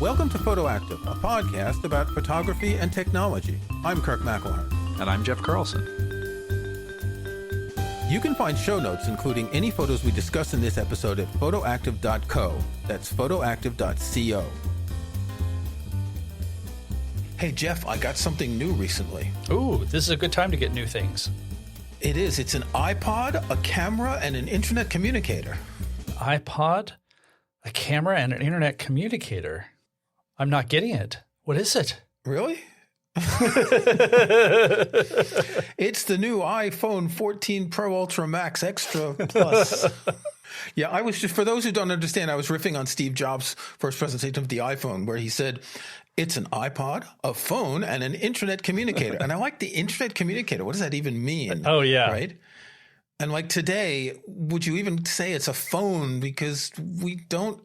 Welcome to Photoactive, a podcast about photography and technology. I'm Kirk McElhearn. And I'm Jeff Carlson. You can find show notes, including any photos we discuss in this episode, at photoactive.co. That's photoactive.co. Hey, Jeff, I got something new recently. Ooh, this is a good time to get new things. It is. It's an iPod, a camera, and an internet communicator. iPod, a camera, and an internet communicator. I'm not getting it. What is it? Really? It's the new iPhone 14 Pro Ultra Max Extra Plus. Yeah, I was just, for those who don't understand, I was riffing on Steve Jobs' first presentation of the iPhone, where he said, it's an iPod, a phone, and an internet communicator. And I like the internet communicator. What does that even mean? Oh, yeah. Right? And like today, would you even say it's a phone? Because we don't,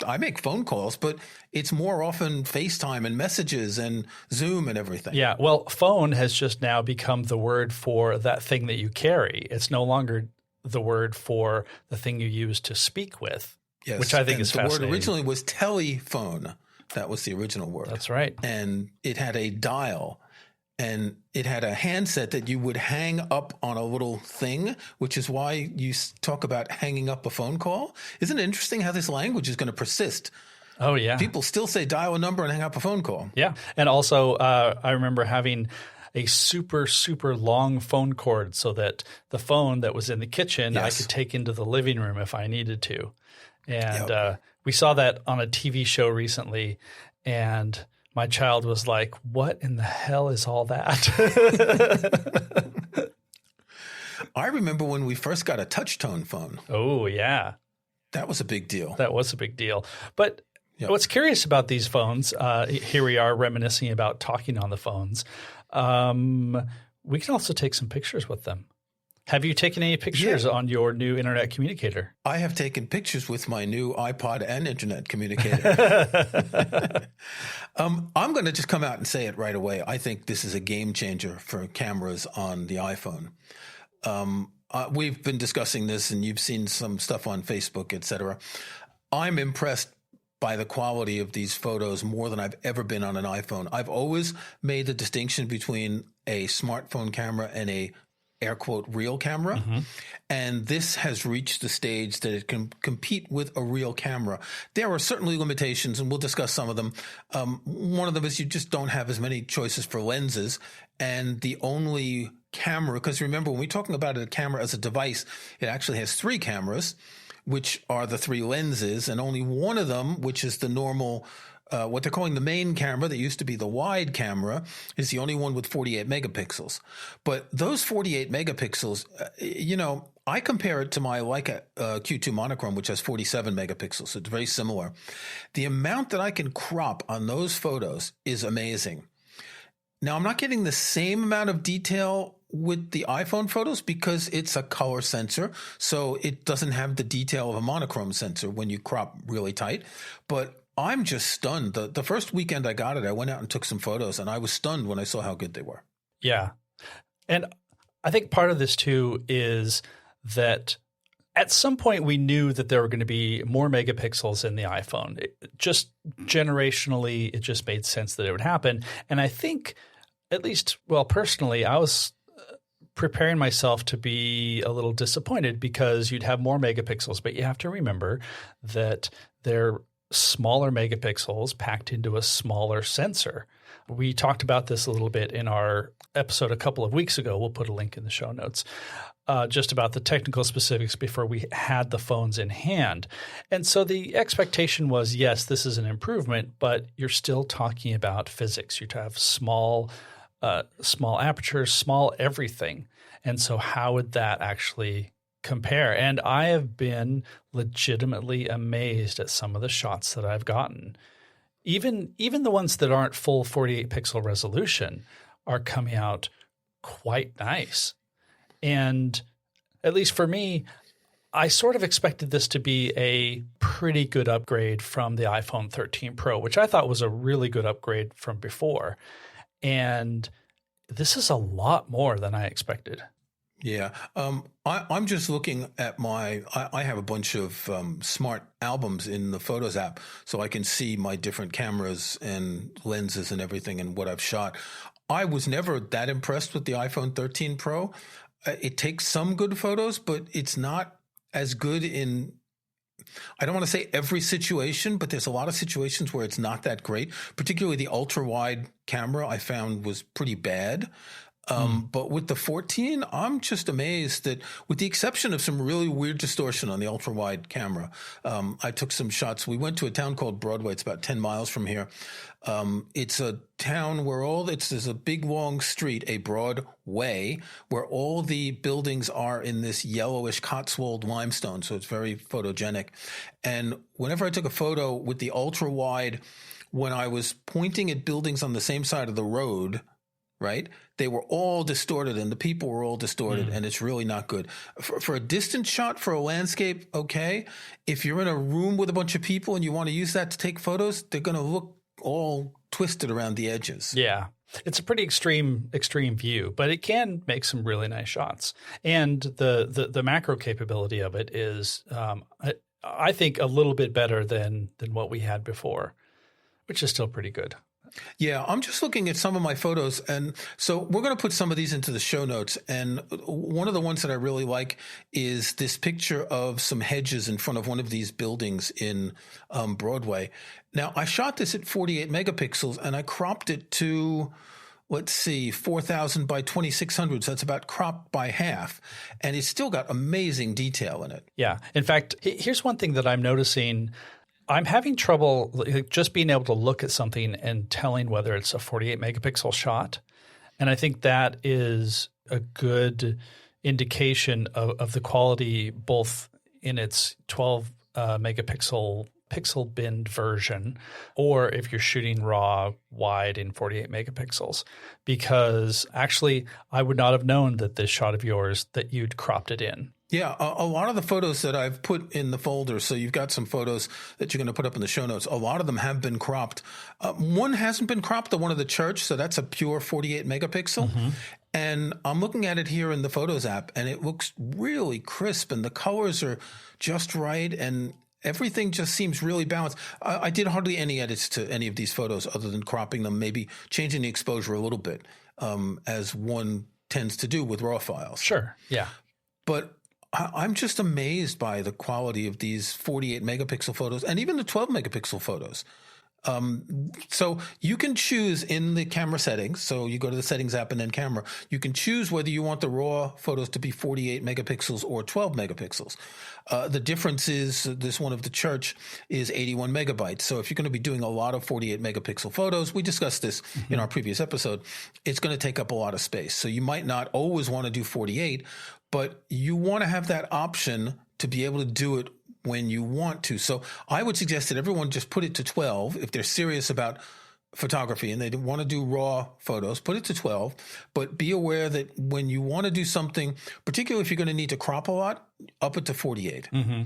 I make phone calls, but it's more often FaceTime and messages and Zoom and everything. Yeah, well, phone has just now become the word for that thing that you carry. It's no longer the word for the thing you use to speak with, yes, which I think is fascinating. The word originally was telephone. That was the original word. That's right. And it had a dial. And it had a handset that you would hang up on a little thing, which is why you talk about hanging up a phone call. Isn't it interesting how this language is going to persist? Oh, yeah. People still say dial a number and hang up a phone call. Yeah. And also, I remember having a super, super long phone cord so that the phone that was in the kitchen, yes, I could take into the living room if I needed to. And we saw that on a TV show recently, and my child was like, what in the hell is all that? I remember when we first got a touch-tone phone. Oh, yeah. That was a big deal. That was a big deal. But what's curious about these phones, here we are reminiscing about talking on the phones. We can also take some pictures with them. Have you taken any pictures on your new internet communicator? I have taken pictures with my new iPod and internet communicator. I'm going to just come out and say it right away. I think this is a game changer for cameras on the iPhone. We've been discussing this, and you've seen some stuff on Facebook, et cetera. I'm impressed by the quality of these photos more than I've ever been on an iPhone. I've always made the distinction between a smartphone camera and a air quote real camera. Mm-hmm. And this has reached the stage that it can compete with a real camera. There are certainly limitations, and we'll discuss some of them. One of them is you just don't have as many choices for lenses. And the only camera, because remember, when we're talking about a camera as a device, it actually has three cameras, which are the three lenses, and only one of them, which is the normal what they're calling the main camera, that used to be the wide camera, is the only one with 48 megapixels. But those 48 megapixels, I compare it to my Leica Q2 monochrome, which has 47 megapixels. So it's very similar. The amount that I can crop on those photos is amazing. Now, I'm not getting the same amount of detail with the iPhone photos because it's a color sensor, so it doesn't have the detail of a monochrome sensor when you crop really tight. But I'm just stunned. The first weekend I got it, I went out and took some photos, and I was stunned when I saw how good they were. Yeah. And I think part of this too is that at some point we knew that there were going to be more megapixels in the iPhone. Just generationally, it just made sense that it would happen. And I think, at least, well, personally, I was preparing myself to be a little disappointed because you'd have more megapixels. But you have to remember that they're smaller megapixels packed into a smaller sensor. We talked about this a little bit in our episode a couple of weeks ago. We'll put a link in the show notes, just about the technical specifics before we had the phones in hand. And so the expectation was, yes, this is an improvement, but you're still talking about physics. You have small apertures, small everything. And so how would that actually compare? And I have been legitimately amazed at some of the shots that I've gotten. Even the ones that aren't full 48 pixel resolution are coming out quite nice. And at least for me, I sort of expected this to be a pretty good upgrade from the iPhone 13 Pro, which I thought was a really good upgrade from before. And this is a lot more than I expected. Yeah. I'm just looking at I have a bunch of smart albums in the Photos app, so I can see my different cameras and lenses and everything and what I've shot. I was never that impressed with the iPhone 13 Pro. It takes some good photos, but it's not as good in, I don't want to say every situation, but there's a lot of situations where it's not that great. Particularly the ultra wide camera I found was pretty bad. But with the 14, I'm just amazed that, with the exception of some really weird distortion on the ultra wide camera, I took some shots. We went to a town called Broadway. It's about 10 miles from here. It's a town where there's a big long street, a broad way, where all the buildings are in this yellowish Cotswold limestone. So it's very photogenic. And whenever I took a photo with the ultra wide, when I was pointing at buildings on the same side of the road, right, they were all distorted and the people were all distorted, and it's really not good. For a distant shot, for a landscape, okay. If you're in a room with a bunch of people and you want to use that to take photos, they're going to look all twisted around the edges. Yeah. It's a pretty extreme view, but it can make some really nice shots. And the macro capability of it is, I think, a little bit better than what we had before, which is still pretty good. Yeah, I'm just looking at some of my photos, and so we're going to put some of these into the show notes. And one of the ones that I really like is this picture of some hedges in front of one of these buildings in Broadway. Now, I shot this at 48 megapixels, and I cropped it to, let's see, 4,000 by 2,600. So that's about cropped by half, and it's still got amazing detail in it. Yeah. In fact, here's one thing that I'm noticing. I'm having trouble just being able to look at something and telling whether it's a 48 megapixel shot. And I think that is a good indication of the quality, both in its 12 megapixel pixel binned version, or if you're shooting raw wide in 48 megapixels. Because actually, I would not have known that this shot of yours, that you'd cropped it in. Yeah, a lot of the photos that I've put in the folder, so you've got some photos that you're going to put up in the show notes, a lot of them have been cropped. One hasn't been cropped, the one of the church, so that's a pure 48 megapixel. Mm-hmm. And I'm looking at it here in the Photos app, and it looks really crisp, and the colors are just right, and everything just seems really balanced. I did hardly any edits to any of these photos other than cropping them, maybe changing the exposure a little bit, as one tends to do with RAW files. Sure, yeah. But I'm just amazed by the quality of these 48 megapixel photos and even the 12 megapixel photos. So you can choose in the camera settings. So you go to the settings app and then camera. You can choose whether you want the raw photos to be 48 megapixels or 12 megapixels. The difference is this one of the church is 81 megabytes. So if you're going to be doing a lot of 48 megapixel photos, we discussed this in our previous episode, it's going to take up a lot of space. So you might not always want to do 48, but you want to have that option to be able to do it when you want to. So I would suggest that everyone just put it to 12 if they're serious about photography and they want to do raw photos, put it to 12, but be aware that when you want to do something, particularly if you're going to need to crop a lot, up it to 48. Mm-hmm.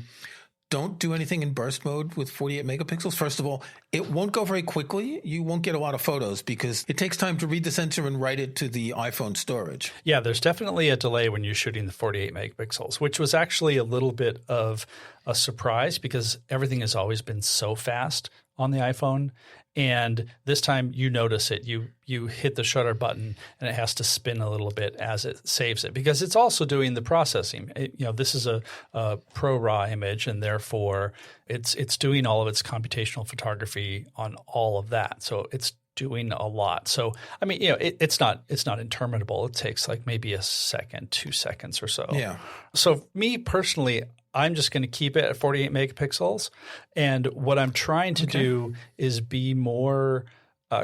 Don't do anything in burst mode with 48 megapixels. First of all, it won't go very quickly. You won't get a lot of photos because it takes time to read the sensor and write it to the iPhone storage. Yeah, there's definitely a delay when you're shooting the 48 megapixels, which was actually a little bit of a surprise because everything has always been so fast on the iPhone. And this time you notice it. You hit the shutter button and it has to spin a little bit as it saves it because it's also doing the processing. This is a Pro RAW image, and therefore it's doing all of its computational photography on all of that. So it's doing a lot. So I mean, it's not interminable. It takes like maybe a second, 2 seconds or so. Yeah. So me personally, I'm just going to keep it at 48 megapixels. And what I'm trying to do is be more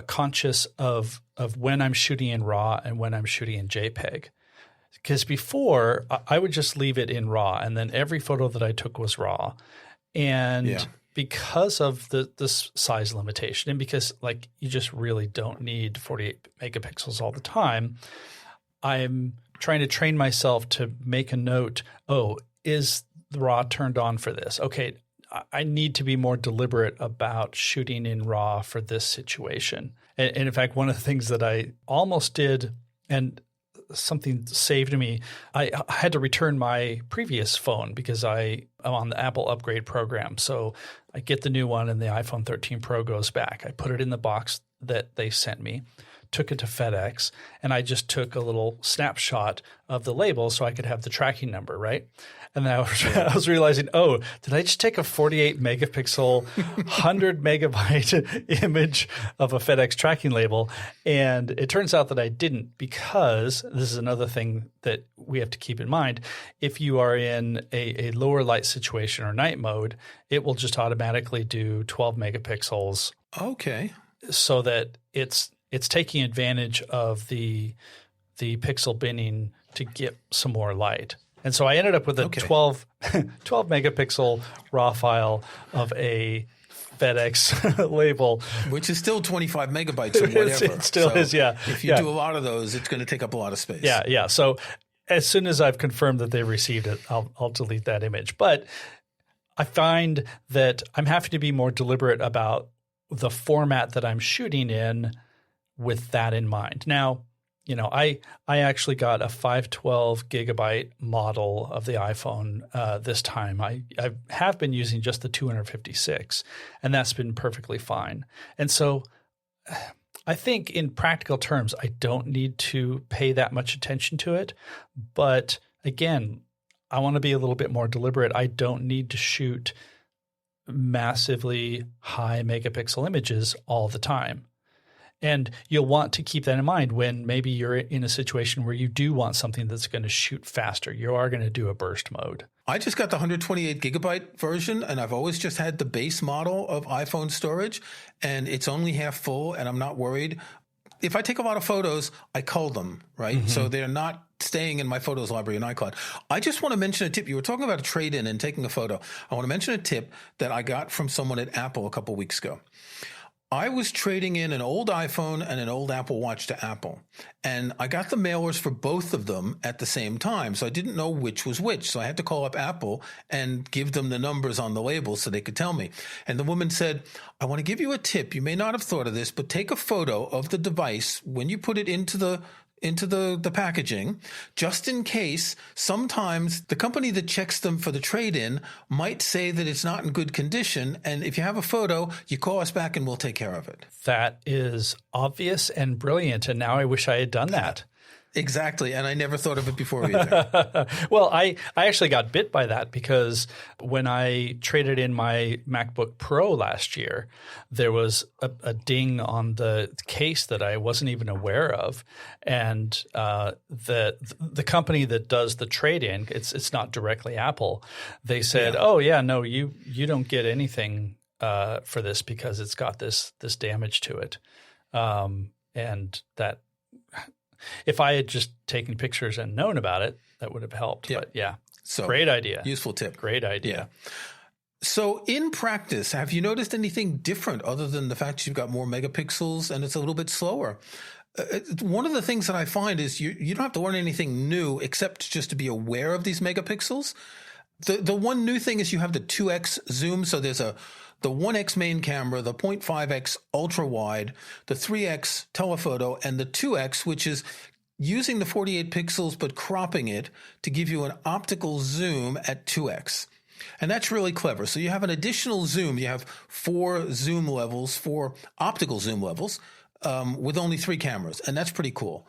conscious of when I'm shooting in RAW and when I'm shooting in JPEG. Because before, I would just leave it in RAW, and then every photo that I took was RAW. And because of this size limitation, and because like you just really don't need 48 megapixels all the time, I'm trying to train myself to make a note, is the RAW turned on for this? Okay, I need to be more deliberate about shooting in RAW for this situation. And in fact, one of the things that I almost did, and something saved me. I had to return my previous phone because I'm on the Apple upgrade program. So I get the new one and the iPhone 13 Pro goes back. I put it in the box that they sent me, took it to FedEx, and I just took a little snapshot of the label so I could have the tracking number, right? And then I was realizing, did I just take a 48 megapixel, 100 megabyte image of a FedEx tracking label? And it turns out that I didn't, because this is another thing that we have to keep in mind. If you are in a lower light situation or night mode, it will just automatically do 12 megapixels. Okay. So that it's taking advantage of the pixel binning to get some more light. And so I ended up with a 12 megapixel raw file of a FedEx label. Which is still 25 megabytes or whatever. It still is, yeah. If you do a lot of those, it's going to take up a lot of space. Yeah. So as soon as I've confirmed that they received it, I'll delete that image. But I find that I'm having to be more deliberate about the format that I'm shooting in with that in mind. Now, I actually got a 512 gigabyte model of the iPhone this time. I have been using just the 256, and that's been perfectly fine. And so I think in practical terms, I don't need to pay that much attention to it. But again, I want to be a little bit more deliberate. I don't need to shoot massively high megapixel images all the time. And you'll want to keep that in mind when maybe you're in a situation where you do want something that's going to shoot faster. You are going to do a burst mode. I just got the 128 gigabyte version, and I've always just had the base model of iPhone storage, and it's only half full, and I'm not worried. If I take a lot of photos, I cull them, right? Mm-hmm. So they're not staying in my photos library in iCloud. I just want to mention a tip. You were talking about a trade-in and taking a photo. I want to mention a tip that I got from someone at Apple a couple weeks ago. I was trading in an old iPhone and an old Apple Watch to Apple, and I got the mailers for both of them at the same time. So I didn't know which was which. So I had to call up Apple and give them the numbers on the label so they could tell me. And the woman said, I want to give you a tip. You may not have thought of this, but take a photo of the device when you put it into the packaging, just in case. Sometimes the company that checks them for the trade-in might say that it's not in good condition. And if you have a photo, you call us back and we'll take care of it. That is obvious and brilliant. And now I wish I had done that. Exactly. And I never thought of it before either. Well, I actually got bit by that because when I traded in my MacBook Pro last year, there was a ding on the case that I wasn't even aware of. And the company that does the trade-in, it's not directly Apple, they said, you don't get anything for this because it's got this damage to it. And that – if I had just taken pictures and known about it, that would have helped. Yeah. But so great idea. Useful tip. Great idea. Yeah. So in practice, have you noticed anything different other than the fact you've got more megapixels and it's a little bit slower? One of the things that I find is you don't have to learn anything new except just to be aware of these megapixels. The one new thing is you have the 2x zoom. So there's the 1x main camera, the 0.5x ultra wide, the 3x telephoto, and the 2x, which is using the 48 pixels but cropping it to give you an optical zoom at 2x. And that's really clever. So you have an additional zoom. You have four optical zoom levels with only 3 cameras, and that's pretty cool.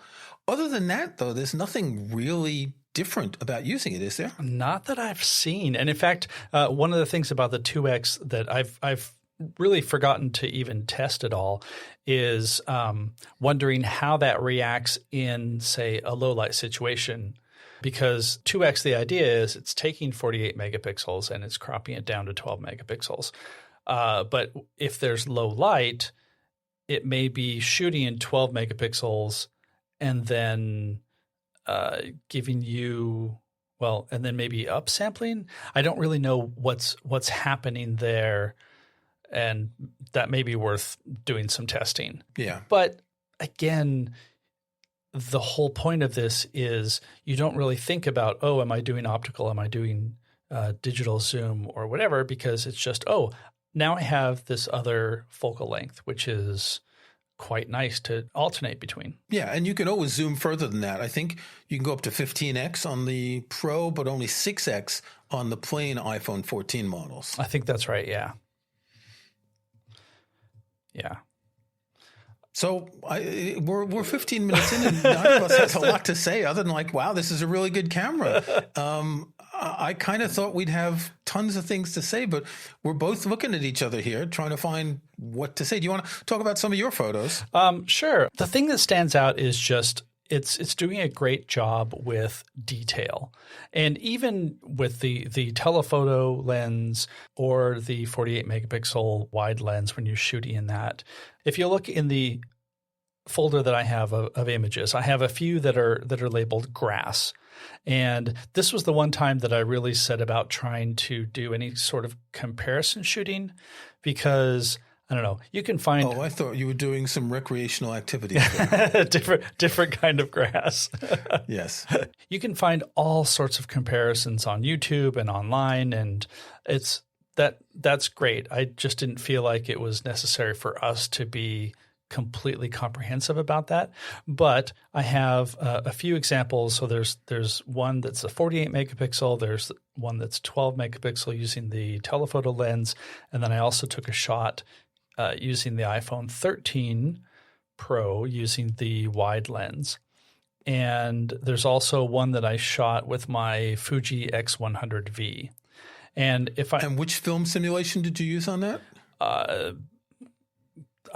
Other than that, though, there's nothing really different about using it, is there? Not that I've seen. And in fact, one of the things about the 2X that I've really forgotten to even test at all is wondering how that reacts in, say, a low light situation. Because 2X, the idea is it's taking 48 megapixels and it's cropping it down to 12 megapixels. But if there's low light, it may be shooting in 12 megapixels and then giving you, and then maybe upsampling. I don't really know what's happening there, and that may be worth doing some testing. Yeah. But again, the whole point of this is you don't really think about, am I doing optical? Am I doing digital zoom or whatever? Because it's just, now I have this other focal length, which is quite nice to alternate between. Yeah, and you can always zoom further than that. I think you can go up to 15x on the Pro, but only 6x on the plain iPhone 14 models. I think that's right, yeah. Yeah. So we're 15 minutes in, and none of us has a lot to say other than like, wow, this is a really good camera. I kind of thought we'd have tons of things to say, but we're both looking at each other here, trying to find what to say. Do you want to talk about some of your photos? Sure. The thing that stands out is just it's doing a great job with detail. And even with the telephoto lens or the 48 megapixel wide lens when you're shooting in that, if you look in the folder that I have of images, I have a few that are labeled grass. And this was the one time that I really set about trying to do any sort of comparison shooting because – I don't know. You can find. Oh, I thought you were doing some recreational activities. different kind of grass. Yes. You can find all sorts of comparisons on YouTube and online, and that's great. I just didn't feel like it was necessary for us to be completely comprehensive about that. But I have a few examples. So there's one that's a 48 megapixel. There's one that's 12 megapixel using the telephoto lens, and then I also took a shot using the iPhone 13 Pro using the wide lens. And there's also one that I shot with my Fuji X100V. And which film simulation did you use on that? I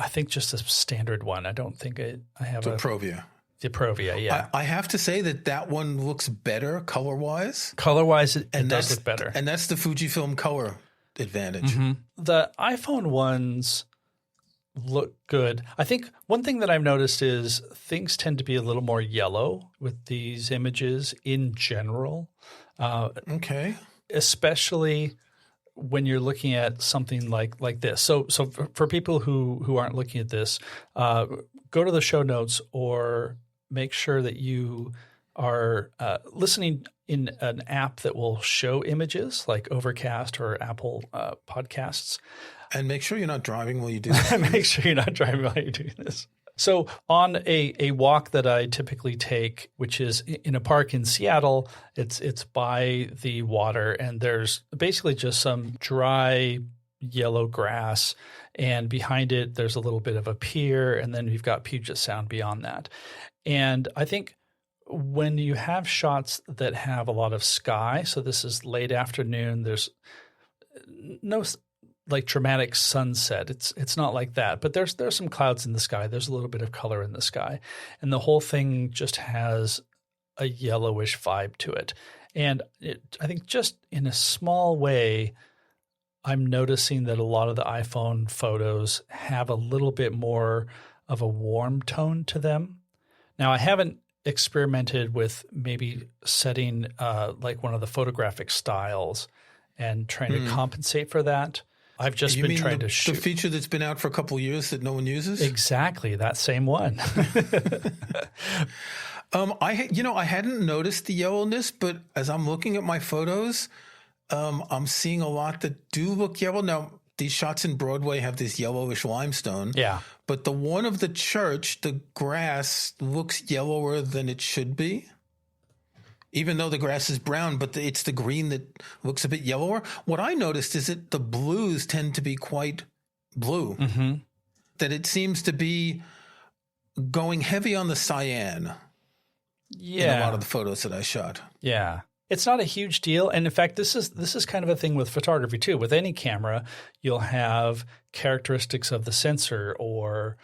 think just a standard one. I don't think I have the Provia. The Provia, yeah. I have to say that one looks better color-wise. Color-wise, it does look better. And that's the Fujifilm color advantage. Mm-hmm. The iPhone ones look good. I think one thing that I've noticed is things tend to be a little more yellow with these images in general. Okay. Especially when you're looking at something like this. So for people who aren't looking at this, go to the show notes or make sure that you are listening in an app that will show images like Overcast or Apple Podcasts. And make sure you're not driving while you do this. Make sure you're not driving while you're doing this. So on a walk that I typically take, which is in a park in Seattle, it's by the water, and there's basically just some dry yellow grass, and behind it there's a little bit of a pier, and then you've got Puget Sound beyond that. And I think when you have shots that have a lot of sky, so this is late afternoon, there's no like dramatic sunset. It's not like that, but there's some clouds in the sky. There's a little bit of color in the sky, and the whole thing just has a yellowish vibe to it. And I think just in a small way, I'm noticing that a lot of the iPhone photos have a little bit more of a warm tone to them. Now, I haven't experimented with maybe setting like one of the photographic styles and trying to compensate for that. I've just been trying to shoot. The feature that's been out for a couple of years that no one uses? Exactly, that same one. I hadn't noticed the yellowness, but as I'm looking at my photos, I'm seeing a lot that do look yellow. Now, these shots in Broadway have this yellowish limestone. Yeah. But the one of the church, the grass looks yellower than it should be. Even though the grass is brown, but it's the green that looks a bit yellower. What I noticed is that the blues tend to be quite blue. Mm-hmm. That it seems to be going heavy on the cyan in a lot of the photos that I shot. Yeah. It's not a huge deal. And in fact, this is kind of a thing with photography too. With any camera, you'll have characteristics of the sensor or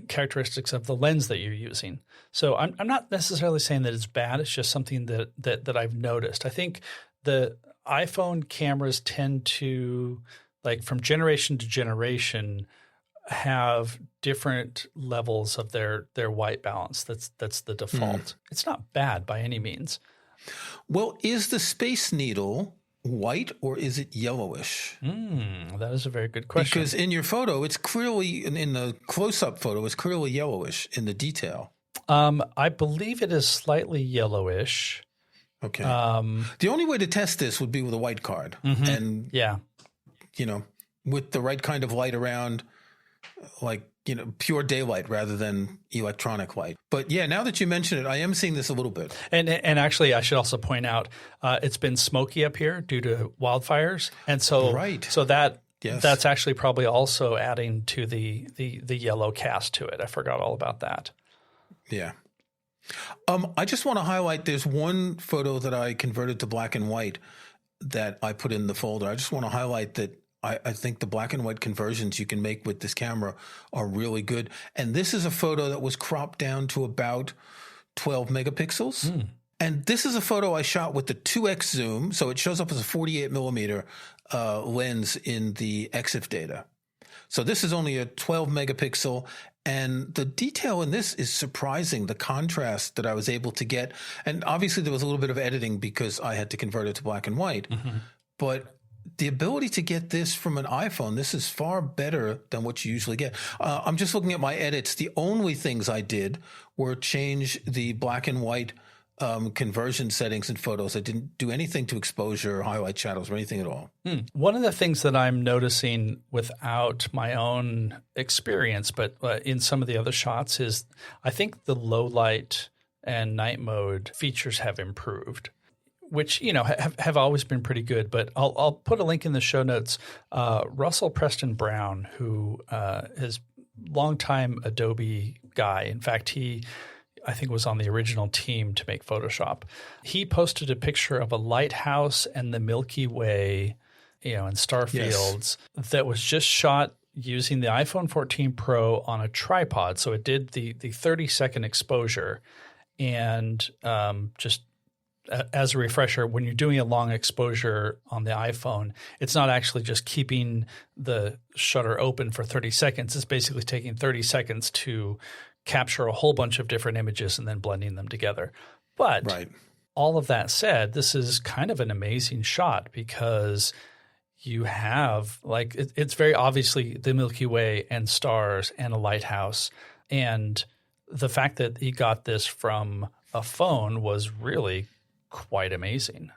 characteristics of the lens that you're using. So I'm not necessarily saying that it's bad. It's just something that I've noticed. I think the iPhone cameras tend to, like from generation to generation, have different levels of their white balance. That's the default. It's not bad by any means. Well, is the Space Needle white or is it yellowish? That is a very good question. Because in your photo, it's clearly, in the close-up photo, it's clearly yellowish in the detail. I believe it is slightly yellowish. Okay. The only way to test this would be with a white card. Mm-hmm. And, with the right kind of light around, like, pure daylight rather than electronic light. But yeah, now that you mention it, I am seeing this a little bit. And actually, I should also point out, it's been smoky up here due to wildfires. And so, that's actually probably also adding to the yellow cast to it. I forgot all about that. Yeah. I just want to highlight, there's one photo that I converted to black and white that I put in the folder. I just want to highlight that I think the black and white conversions you can make with this camera are really good. And this is a photo that was cropped down to about 12 megapixels. And this is a photo I shot with the 2x zoom. So it shows up as a 48 millimeter lens in the EXIF data. So this is only a 12 megapixel. And the detail in this is surprising, the contrast that I was able to get. And obviously there was a little bit of editing because I had to convert it to black and white. But the ability to get this from an iPhone, this is far better than what you usually get. I'm just looking at my edits. The only things I did were change the black and white conversion settings in photos. I didn't do anything to exposure, highlight shadows, or anything at all. One of the things that I'm noticing without my own experience, but in some of the other shots, is I think the low light and night mode features have improved, which, have always been pretty good. But I'll put a link in the show notes. Russell Preston Brown, who is longtime Adobe guy. In fact, I think was on the original team to make Photoshop. He posted a picture of a lighthouse and the Milky Way, and star fields that was just shot using the iPhone 14 Pro on a tripod. So it did the 30-second exposure. And just as a refresher, when you're doing a long exposure on the iPhone, it's not actually just keeping the shutter open for 30 seconds. It's basically taking 30 seconds to capture a whole bunch of different images and then blending them together. But all of that said, this is kind of an amazing shot because you have it's very obviously the Milky Way and stars and a lighthouse. And the fact that he got this from a phone was really quite amazing.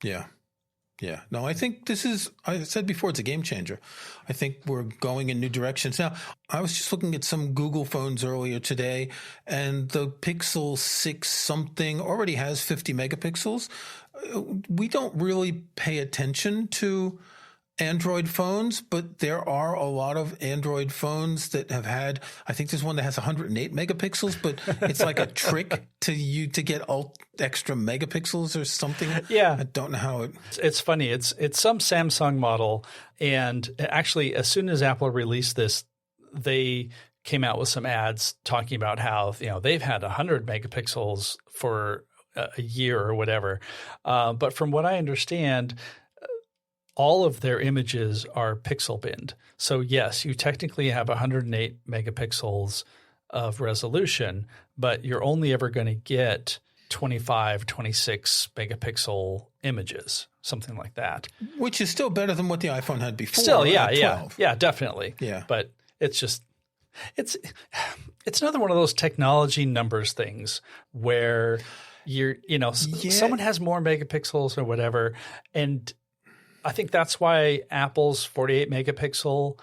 Yeah. Yeah. No, I think I said before, it's a game changer. I think we're going in new directions. Now, I was just looking at some Google phones earlier today, and the Pixel 6 something already has 50 megapixels. We don't really pay attention to Android phones, but there are a lot of Android phones that have had, I think there's one that has 108 megapixels, but it's like a trick to get extra megapixels or something. Yeah. I don't know how it's funny. It's some Samsung model. And actually, as soon as Apple released this, they came out with some ads talking about how, they've had 100 megapixels for a year or whatever. But from what I understand, all of their images are pixel binned. So yes, you technically have 108 megapixels of resolution, but you're only ever going to get 25, 26 megapixel images, something like that. Which is still better than what the iPhone had before. Still, yeah, definitely. Yeah. But it's just it's another one of those technology numbers things where someone has more megapixels or whatever, and I think that's why Apple's 48 megapixel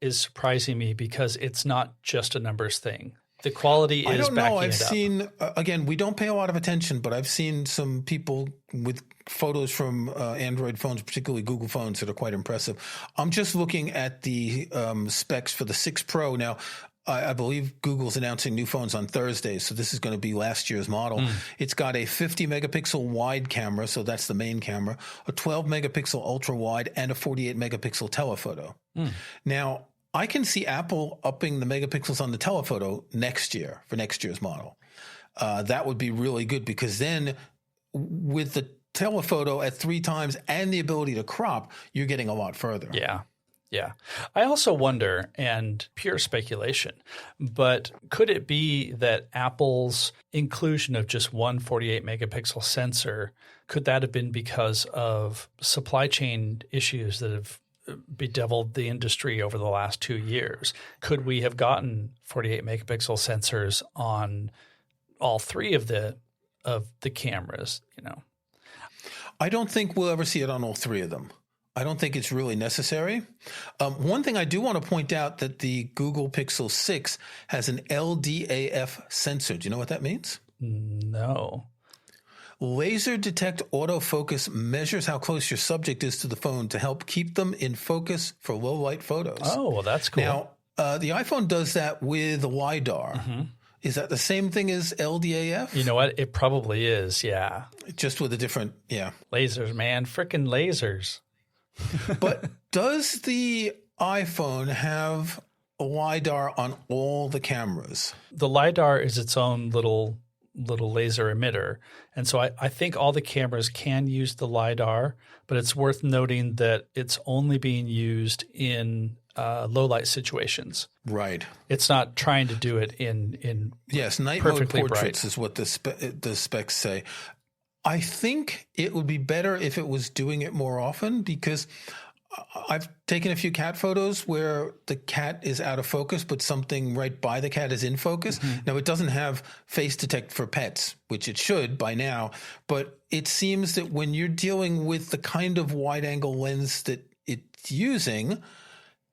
is surprising me, because it's not just a numbers thing. The quality is backing it up. I don't know. I've seen, again, we don't pay a lot of attention, but I've seen some people with photos from Android phones, particularly Google phones, that are quite impressive. I'm just looking at the specs for the 6 Pro. Now, I believe Google's announcing new phones on Thursday, so this is going to be last year's model. It's got a 50 megapixel wide camera, so that's the main camera, a 12 megapixel ultra wide, and a 48 megapixel telephoto. Now, I can see Apple upping the megapixels on the telephoto next year for next year's model. That would be really good, because then with the telephoto at 3 times and the ability to crop, you're getting a lot further. Yeah. Yeah. I also wonder, and pure speculation, but could it be that Apple's inclusion of just one 48 megapixel sensor, could that have been because of supply chain issues that have bedeviled the industry over the last 2 years? Could we have gotten 48 megapixel sensors on all 3 of the cameras, I don't think we'll ever see it on all 3 of them. I don't think it's really necessary. One thing I do want to point out that the Google Pixel 6 has an LDAF sensor. Do you know what that means? No. Laser detect autofocus measures how close your subject is to the phone to help keep them in focus for low light photos. Oh, well, that's cool. Now, the iPhone does that with LiDAR. Mm-hmm. Is that the same thing as LDAF? You know what? It probably is, yeah. Just with a different, Lasers, man. Frickin' lasers. But does the iPhone have a LiDAR on all the cameras? The LiDAR is its own little laser emitter. And so I think all the cameras can use the LiDAR, but it's worth noting that it's only being used in low light situations. Right. It's not trying to do it in yes, night mode portraits bright. Is what the specs say. I think it would be better if it was doing it more often, because I've taken a few cat photos where the cat is out of focus, but something right by the cat is in focus. Mm-hmm. Now, it doesn't have face detect for pets, which it should by now, but it seems that when you're dealing with the kind of wide angle lens that it's using,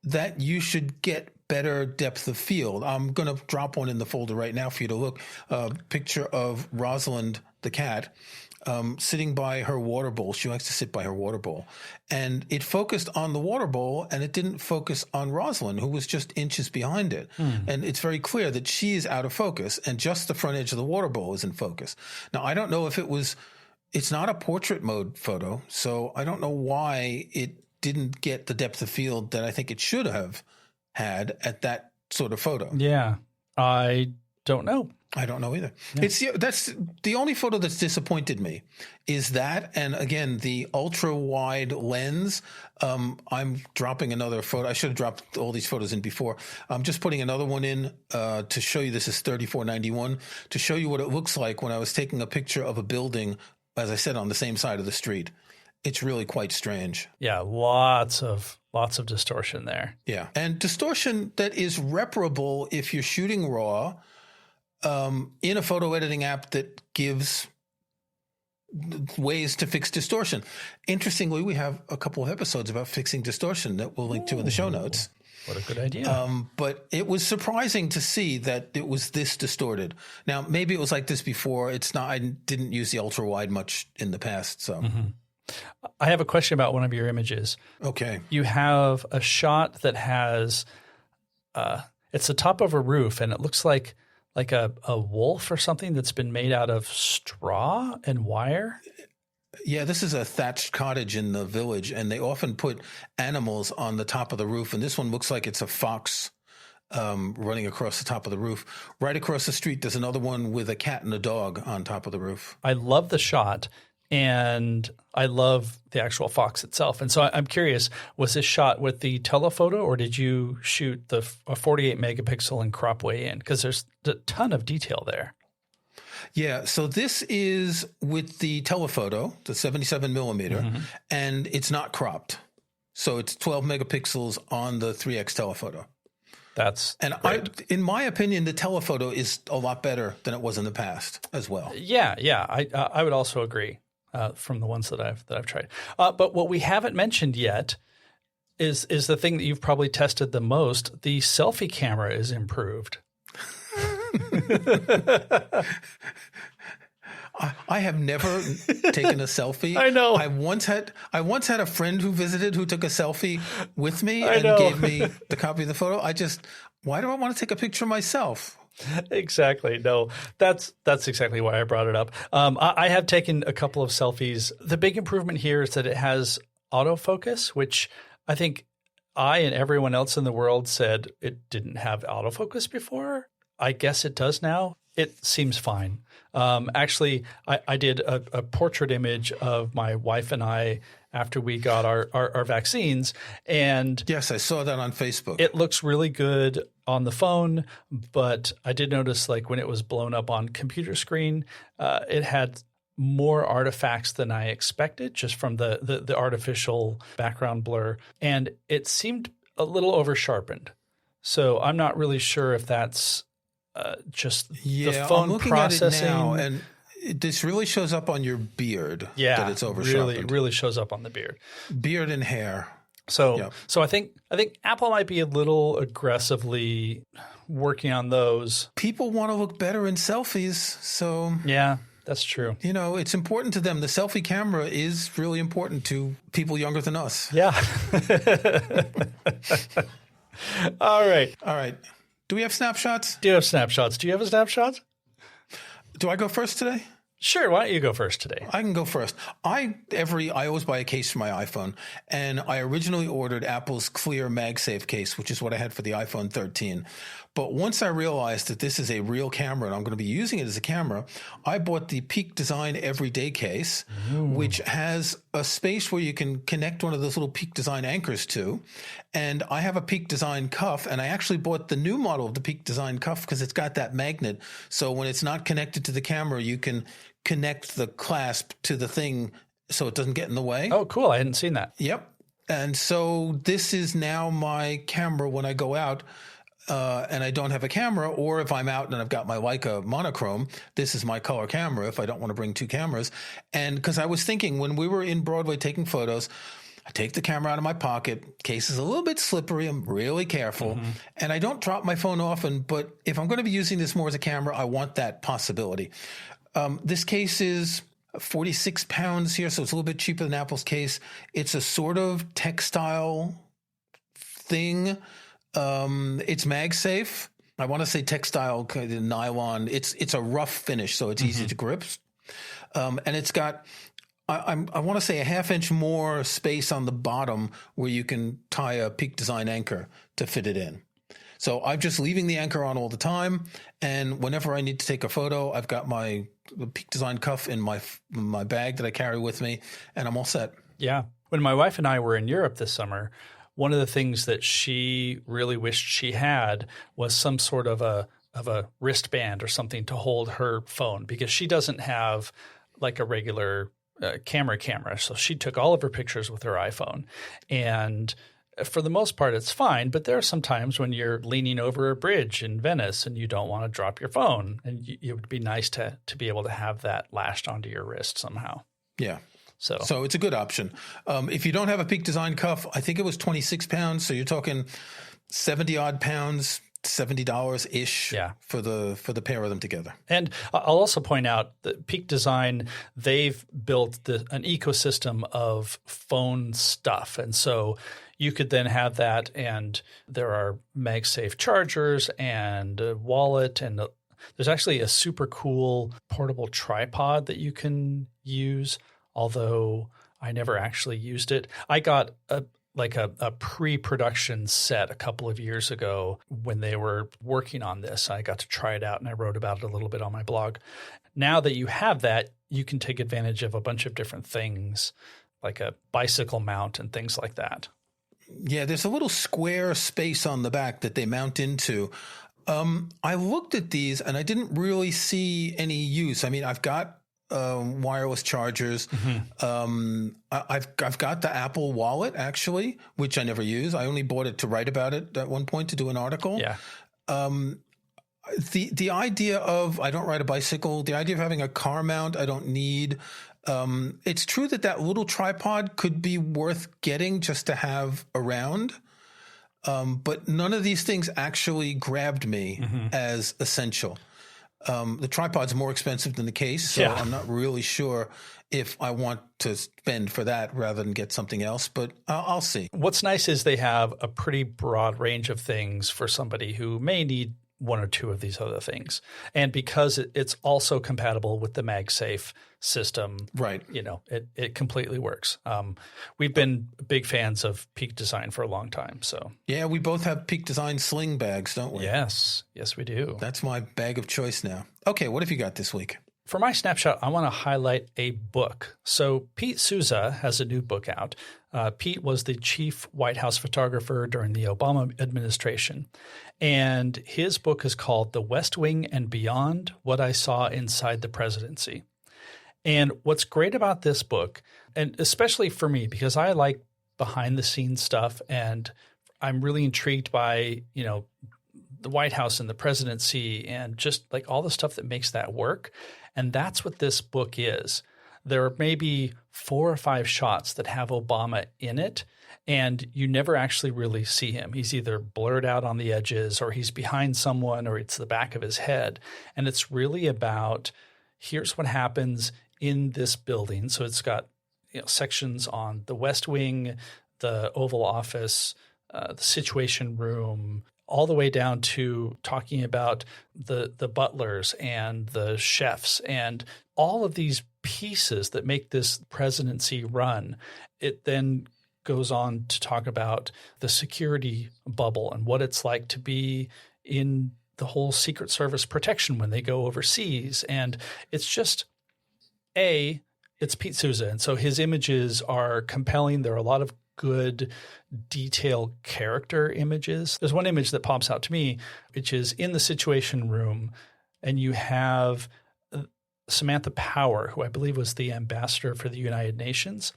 that you should get better depth of field. I'm going to drop one in the folder right now for you to look. A picture of Rosalind, the cat, sitting by her water bowl. She likes to sit by her water bowl. And it focused on the water bowl, and it didn't focus on Rosalind, who was just inches behind it. And it's very clear that she is out of focus, and just the front edge of the water bowl is in focus. Now, I don't know if it's not a portrait mode photo, so I don't know why it didn't get the depth of field that I think it should have had at that sort of photo. Yeah, I don't know. I don't know either. Yeah. That's the only photo that's disappointed me is that. And again, the ultra wide lens. I'm dropping another photo. I should have dropped all these photos in before. I'm just putting another one in to show you. This is 3491 to show you what it looks like when I was taking a picture of a building, as I said, on the same side of the street. It's really quite strange. Yeah, lots of distortion there. Yeah, and distortion that is reparable if you're shooting RAW in a photo editing app that gives ways to fix distortion. Interestingly, we have a couple of episodes about fixing distortion that we'll link to in the show notes. What a good idea. But it was surprising to see that it was this distorted. Now, maybe it was like this before. It's not. I didn't use the ultra wide much in the past, so. Mm-hmm. I have a question about one of your images. Okay. You have a shot that has it's the top of a roof, and it looks like a wolf or something that's been made out of straw and wire. Yeah, this is a thatched cottage in the village, and they often put animals on the top of the roof. And this one looks like it's a fox running across the top of the roof. Right across the street, there's another one with a cat and a dog on top of the roof. I love the shot. And I love the actual fox itself. And so I'm curious, was this shot with the telephoto, or did you shoot a 48 megapixel and crop way in? Because there's a ton of detail there. Yeah, so this is with the telephoto, the 77 millimeter, and it's not cropped. So it's 12 megapixels on the 3X telephoto. That's great. In my opinion, the telephoto is a lot better than it was in the past as well. Yeah, I would also agree. From the ones that I've tried. But what we haven't mentioned yet is the thing that you've probably tested the most. The selfie camera is improved. I have never taken a selfie. I know. I once had a friend who visited who took a selfie with me and gave me the copy of the photo. Why do I want to take a picture of myself? Exactly. No, that's exactly why I brought it up. I have taken a couple of selfies. The big improvement here is that it has autofocus, which I think I and everyone else in the world said it didn't have autofocus before. I guess it does now. It seems fine. Actually, I did a portrait image of my wife and I after we got our vaccines. And yes, I saw that on Facebook. It looks really good on the phone, but I did notice like when it was blown up on computer screen, it had more artifacts than I expected just from the artificial background blur. And it seemed a little over sharpened. So I'm not really sure if that's just the phone I'm looking processing. at it now, and This really shows up on your beard that it's over sharpened. Really shows up on the beard. Beard and hair. So I think Apple might be a little aggressively working on those. People want to look better in selfies, so yeah, that's true. You know, it's important to them. The selfie camera is really important to people younger than us. Yeah. All right. Do we have snapshots? Do you have snapshots? Do you have a snapshot? Do I go first today? Sure. Why don't you go first today? I can go first. I always buy a case for my iPhone, and I originally ordered Apple's clear MagSafe case, which is what I had for the iPhone 13. But once I realized that this is a real camera and I'm going to be using it as a camera, I bought the Peak Design Everyday case, which has a space where you can connect one of those little Peak Design anchors to. And I have a Peak Design cuff, and I actually bought the new model of the Peak Design cuff because it's got that magnet. So when it's not connected to the camera, you can connect the clasp to the thing so it doesn't get in the way. Oh, cool. I hadn't seen that. Yep. And so this is now my camera when I go out and I don't have a camera, or if I'm out and I've got my Leica monochrome, this is my color camera if I don't want to bring two cameras. And because I was thinking when we were in Broadway taking photos, I take the camera out of my pocket. Case is a little bit slippery. I'm really careful. And I don't drop my phone often, but if I'm going to be using this more as a camera, I want that possibility. This case is 46 pounds here, so it's a little bit cheaper than Apple's case. It's a sort of textile thing. It's MagSafe. I want to say textile, kind of nylon. It's a rough finish, so it's easy to grip. And it's got, I want to say, a half-inch more space on the bottom where you can tie a Peak Design anchor to fit it in. So I'm just leaving the anchor on all the time, and whenever I need to take a photo, I've got my Peak Design cuff in my bag that I carry with me, and I'm all set. Yeah. When my wife and I were in Europe this summer, one of the things that she really wished she had was some sort of a wristband or something to hold her phone, because she doesn't have like a regular camera. So she took all of her pictures with her iPhone, and for the most part, it's fine, but there are some times when you're leaning over a bridge in Venice and you don't want to drop your phone, and it would be nice to be able to have that lashed onto your wrist somehow. Yeah. So it's a good option. If you don't have a Peak Design cuff, I think it was 26 pounds, so you're talking 70-odd pounds, $70-ish for the pair of them together. And I'll also point out that Peak Design, they've built an ecosystem of phone stuff, and so you could then have that, and there are MagSafe chargers and a wallet, and there's actually a super cool portable tripod that you can use, although I never actually used it. I got a pre-production set a couple of years ago when they were working on this. I got to try it out, and I wrote about it a little bit on my blog. Now that you have that, you can take advantage of a bunch of different things, like a bicycle mount and things like that. Yeah, there's a little square space on the back that they mount into. I looked at these and I didn't really see any use. I mean, I've got wireless chargers. I've got the Apple Wallet, actually, which I never use. I only bought it to write about it at one point, to do an article. Yeah. The idea of, I don't ride a bicycle, the idea of having a car mount I don't need. It's true that little tripod could be worth getting just to have around. But none of these things actually grabbed me as essential. The tripod's more expensive than the case, so I'm not really sure if I want to spend for that rather than get something else, but I'll see. What's nice is they have a pretty broad range of things for somebody who may need one or two of these other things. And because it's also compatible with the MagSafe system, right? You know, it completely works. We've been big fans of Peak Design for a long time. So yeah, we both have Peak Design sling bags, don't we? Yes, we do. That's my bag of choice now. Okay, what have you got this week? For my snapshot, I want to highlight a book. So Pete Souza has a new book out. Pete was the chief White House photographer during the Obama administration. And his book is called The West Wing and Beyond: What I Saw Inside the Presidency. And what's great about this book, and especially for me, because I like behind the scenes stuff, and I'm really intrigued by, the White House and the presidency and just like all the stuff that makes that work. And that's what this book is. There are maybe 4 or 5 shots that have Obama in it, and you never actually really see him. He's either blurred out on the edges, or he's behind someone, or it's the back of his head. And it's really about, here's what happens in this building. So it's got sections on the West Wing, the Oval Office, the Situation Room, all the way down to talking about the butlers and the chefs and all of these pieces that make this presidency run. It then goes on to talk about the security bubble and what it's like to be in the whole Secret Service protection when they go overseas. And it's just, it's Pete Souza. And so his images are compelling. There are a lot of good detailed character images. There's one image that pops out to me, which is in the Situation Room, and you have Samantha Power, who I believe was the ambassador for the United Nations,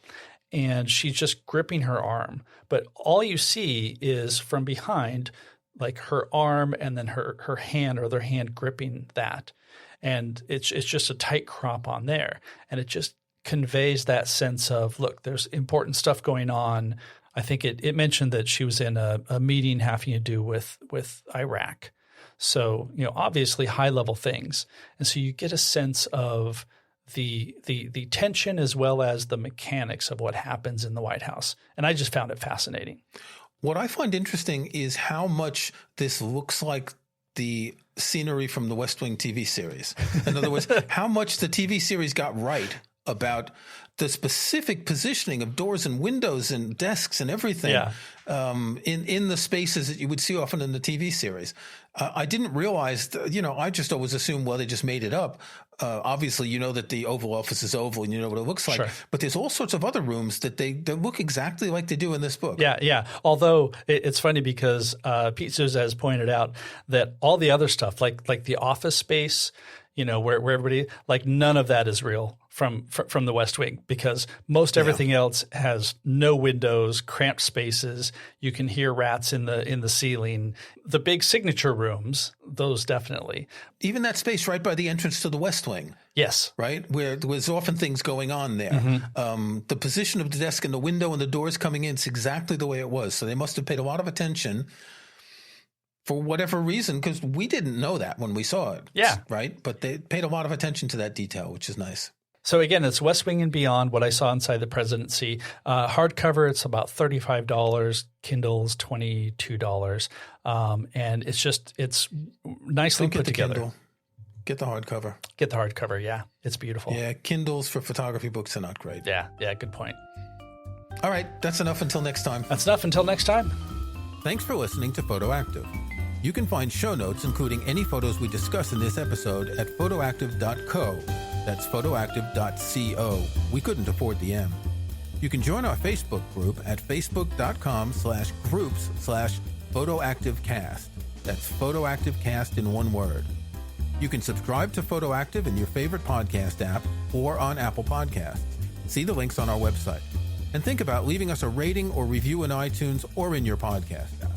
and she's just gripping her arm. But all you see is from behind, like her arm and then her hand, or their hand gripping that. And it's just a tight crop on there. And it just conveys that sense of, look, there's important stuff going on. I think it mentioned that she was in a meeting having to do with Iraq. So, obviously high level things. And so you get a sense of the tension as well as the mechanics of what happens in the White House. And I just found it fascinating. What I find interesting is how much this looks like the scenery from the West Wing TV series. In other words, how much the TV series got right about the specific positioning of doors and windows and desks and everything in the spaces that you would see often in the TV series. I didn't realize, I just always assumed, well, they just made it up. Obviously, you know that the Oval Office is oval and you know what it looks like. Sure. But there's all sorts of other rooms that they look exactly like they do in this book. Yeah. Although it's funny because Pete Souza has pointed out that all the other stuff, like the office space, where everybody, like none of that is real from the West Wing, because most everything else has no windows, cramped spaces. You can hear rats in the ceiling. The big signature rooms, those definitely. Even that space right by the entrance to the West Wing. Yes. Right? Where there was often things going on there. Mm-hmm. The position of the desk and the window and the doors coming in, it's exactly the way it was. So they must have paid a lot of attention for whatever reason, because we didn't know that when we saw it. Yeah. Right? But they paid a lot of attention to that detail, which is nice. So again, it's West Wing and Beyond, what I saw inside the presidency. Hardcover, it's about $35. Kindle's $22. And it's nicely put together. Kindle. Get the hardcover. Get the hardcover, yeah. It's beautiful. Yeah, Kindles for photography books are not great. Yeah, good point. All right, that's enough until next time. That's enough until next time. Thanks for listening to Photoactive. You can find show notes, including any photos we discuss in this episode, at photoactive.co. That's photoactive.co. We couldn't afford the M. You can join our Facebook group at facebook.com/groups/photoactivecast. That's photoactivecast in one word. You can subscribe to Photoactive in your favorite podcast app or on Apple Podcasts. See the links on our website. And think about leaving us a rating or review in iTunes or in your podcast app.